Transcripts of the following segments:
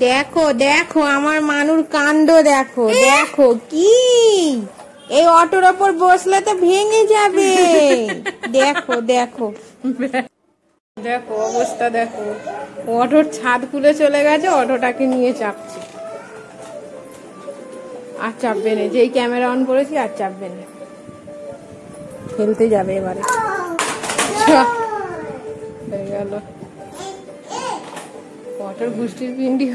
দেখো দেখো আমার মানুর কাণ্ড দেখো, দেখো কি এই অটোর ওপর বসলে তো ভেঙে যাবে। দেখো দেখো দেখো অবস্থা দেখো, অটোর ছাদ খুলে চলে গেছে, অটোটাকে নিয়ে চাপছে। আর চাপবে না, যেই ক্যামেরা অন করেছি আর চাপবে না, খেলতে যাবে এবারে। হয়ে গেল অটোর গুষ্টির পিন্ডি।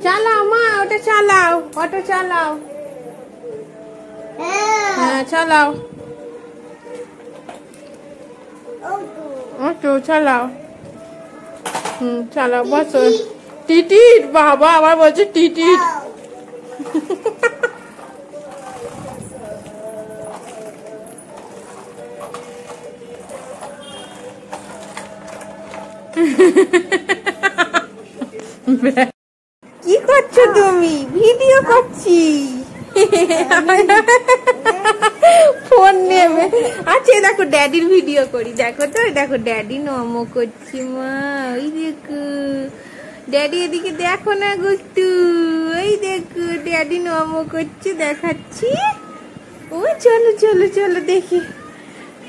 চালাও মা, ওটা চালাও, অটো চালাও। হ্যাঁ চালাও, অটো চালাও। চালাও, বসো। টিটিট, বাবা আবার বলছে টিটিট। কি করছো তুমি? ভিডিও করছি। ফোন নেবে। আচ্ছা দেখো ড্যাডির ভিডিও করি, দেখো তো, দেখো ড্যাডি নমো করছি মা, ওই দেখো ড্যাডি এদিকে দেখো না গুট্টু, ওই দেখো ড্যাডি নমো করছে, দেখাচ্ছি। ও চলো চলো চলো দেখি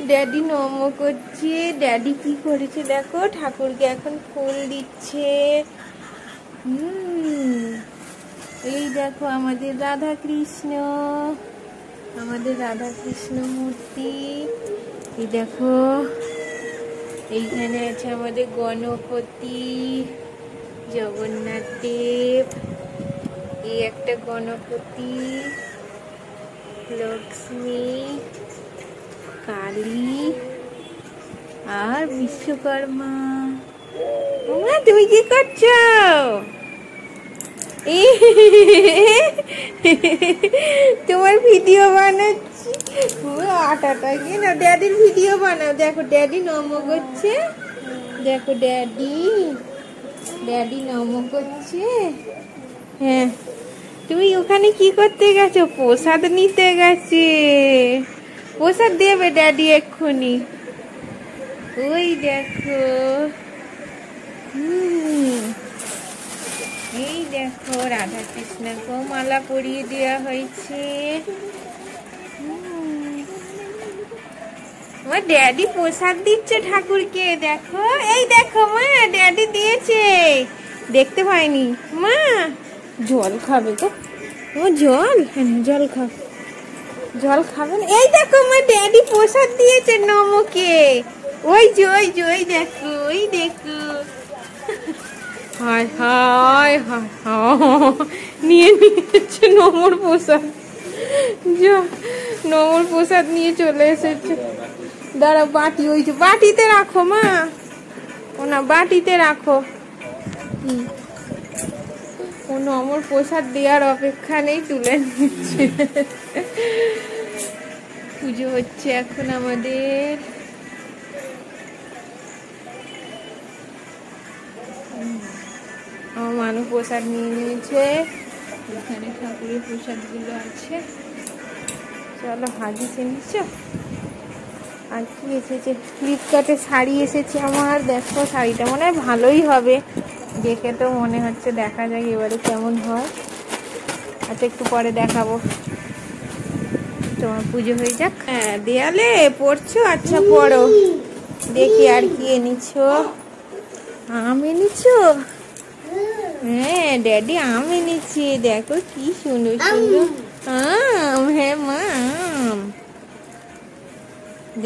ড্যাডি নমো করছে। ড্যাডি কি করেছে দেখো, ঠাকুরকে এখন ফুল দিচ্ছে। এই দেখো আমাদের রাধা কৃষ্ণ, আমাদের রাধা কৃষ্ণ মূর্তি। এই দেখো এইখানে আছে আমাদের গণপতি, জগন্নাথ দেব, এই একটা গণপতি, লক্ষ্মী, কালী আর বিশ্বকর্মা। তুমি কি করছো? তোমার ভিডিও বানাচ্ছি। আটাটা কি না, ড্যাডির ভিডিও বানাও। দেখো ড্যাডি নমো করছে, দেখো ড্যাডি, ড্যাডি নমো করছে। হ্যাঁ তুমি ওখানে কি করতে গেছো? প্রসাদ নিতে গেছে, প্রসাদ দেবে ড্যাডি এক্ষুনি। ওই দেখো, এই দেখো রাধা কৃষ্ণকেও মালা পরিয়ে দেওয়া হয়েছে। আমার ড্যাডি প্রসাদ দিচ্ছে ঠাকুরকে, দেখো এই দেখো মা ড্যাডি দিয়েছে, দেখতে পাইনি মা। জল খাবে তো, ও জল, হ্যাঁ জল খাও, জল খাবে না। এই দেখো মা ড্যাডি প্রসাদ দিয়েছে নমকে, ওই যে ওই যে ওই দেখো, ওই দেখো। হায় হায় হায় নিয়ে নিয়েছে নমর প্রসাদ, নমর প্রসাদ নিয়ে চলে এসেছে। দাঁড়া বাটি, ওই যে বাটিতে রাখো মা, ও না বাটিতে রাখো। ও নমর প্রসাদ দেওয়ার অপেক্ষা নেই, তুলে নিচ্ছে। পুজো হচ্ছে এখন আমাদের। আমার মানু প্রসাদ নিয়ে নিয়েছে, এখানে ঠাকুরের প্রসাদ গুলো আছে। চলো হাজি কিনছ। আর কি এসেছে, ফ্লিপকার্টে শাড়ি এসেছে আমার, দেখো শাড়িটা মনে হয় ভালোই হবে, দেখে তো মনে হচ্ছে, দেখা যাক এবারে কেমন হয়। আচ্ছা একটু পরে দেখাবো, তোমার পুজো হয়ে যাক। হ্যাঁ দেয়ালে পড়ছো, আচ্ছা পড়ো। দেখি আর কি এনেছো, আম এনেছো? হ্যাঁ ড্যাডি আম এনেছে, দেখো কি সুন্দর সুন্দর আম। হ্যাঁ মা আম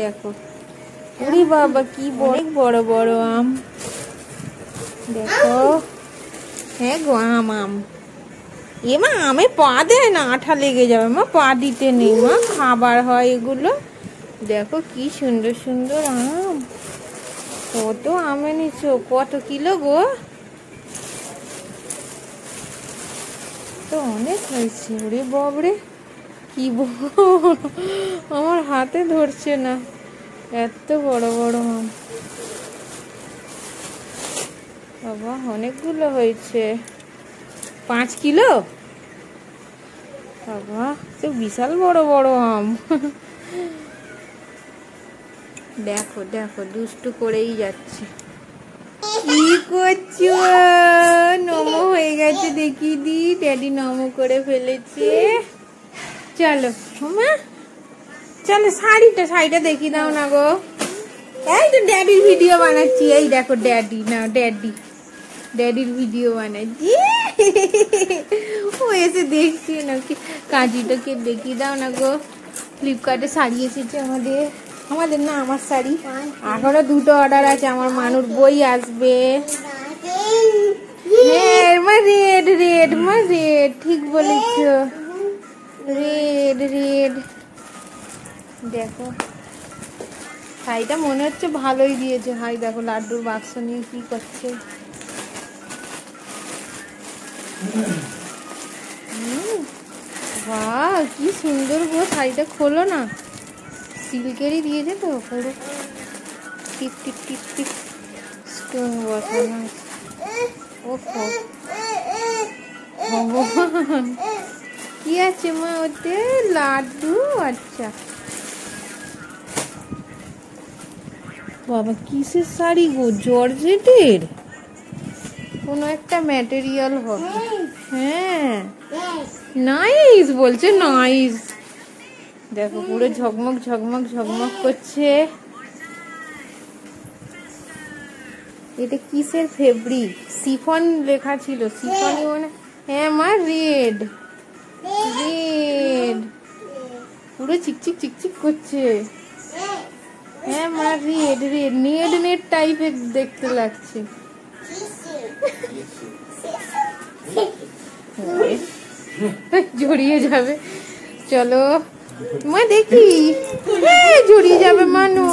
দেখো, ওরে বাবা কি অনেক বড় বড় আম, দেখো। হ্যাঁ গো আম, আম। এ মা আমে পা দেয় না, আঠা লেগে যাবে মা, পা দিতে নেই মা, খাবার হয় এগুলো। দেখো কি সুন্দর সুন্দর আম, কত আম এনেছো, কত কিলো গো? তো অনেক হয়েছে, ওরে বাবরে কি বড়, আমার হাতে ধরছে না, এত বড় বড় আম। বাবা অনেকগুলো হয়েছে, 5 কিলো। বাবা তো বিশাল বড় বড় আম। দেখো দেখো দুষ্টু করেই যাচ্ছে। কি করছো? নমো হয়ে গেছে দেখি দি, ড্যাডি নমো করে ফেলেছে। চলো মা চলো, শাড়িটা দেখি দাও না গো। এই তো ড্যাডির ভিডিও বানাচ্ছি, এই দেখো ড্যাডি, না ড্যাডির ভিডিও বানাচ্ছি। ও এসে দেখছি নাকি, কাজিটাকে দেখি দাও না গো। ফ্লিপকার্টে শাড়ি এসেছে আমাদের না, আমার শাড়ি এখনো 2টো অর্ডার আছে। আমার মানুর বই আসবে। রেড ঠিক বলেছ, রেড। দেখো শাড়িটা মনে হচ্ছে ভালোই দিয়েছে। হাই দেখো লাড্ডুর বাক্স নিয়ে কি করছে। বাহ কি সুন্দর গো, শাড়িটা খোলো না। সিল্কেরই দিয়েছে তো পুরো, টিপ টিপ টিপ টিপ স্টোন বসানো আছে। ওহো ভগবান, কি আছে মা ওতে? লাড্ডু। আচ্ছা বাবা কিসের শাড়ি গো? জর্জেটের কোনো একটা ম্যাটেরিয়াল হবে। হ্যাঁ নাইস বলছে, নাইস। দেখো পুরো ঝকমক ঝকমক ঝকমক করছে। এটা কিসের ফেব্রিক? শিফন লেখা ছিল, শিফনই মনে। হ্যাঁ মা রেড, পুরো চিকচিক চিকচিক করছে। হ্যাঁ মা রেড, নেট টাইপের দেখতে লাগছে। জড়িয়ে যাবে, চলো মা দেখি। জড়িয়ে যাবে মানু।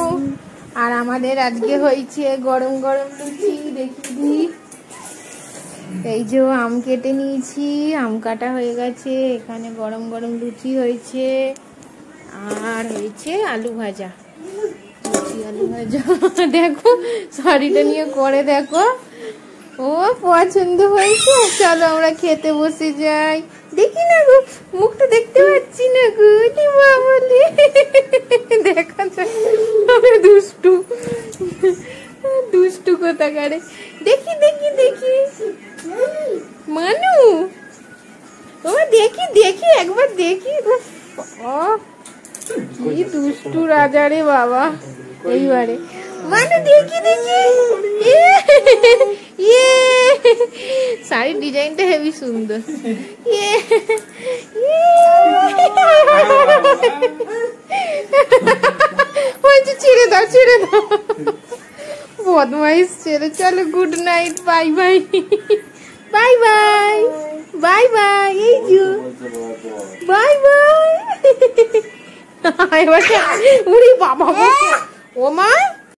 আর আমাদের আজকে হয়েছে গরম গরম লুচি, দেখি। এই যে আম কেটে নিয়েছি, আম কাটা হয়ে গেছে। এখানে গরম গরম লুচি হয়েছে, আর হয়েছে আলু ভাজা। লুচি আলু ভাজা। দেখো শাড়িটা নিয়ে করে দেখো, ও পছন্দ হয়েছে। চলো আমরা খেতে বসে যাই। দেখি না গো, মুখটা দেখতে পাচ্ছি না গো। বলে দেখা যায় দুষ্টু কোথাকারে। দেখি মানু, ও দেখি একবার দেখি। কি দুষ্টু রাজা রে বাবা। এইবারে মানু দেখি। শাড়ির ডিজাইনটা হেবি সুন্দর। ছেড়ে দাও বদমাইশ ছেড়ে। চলো গুড নাইট, বাই বাই। এই যু বাই। উড়ি বাবা ও মা।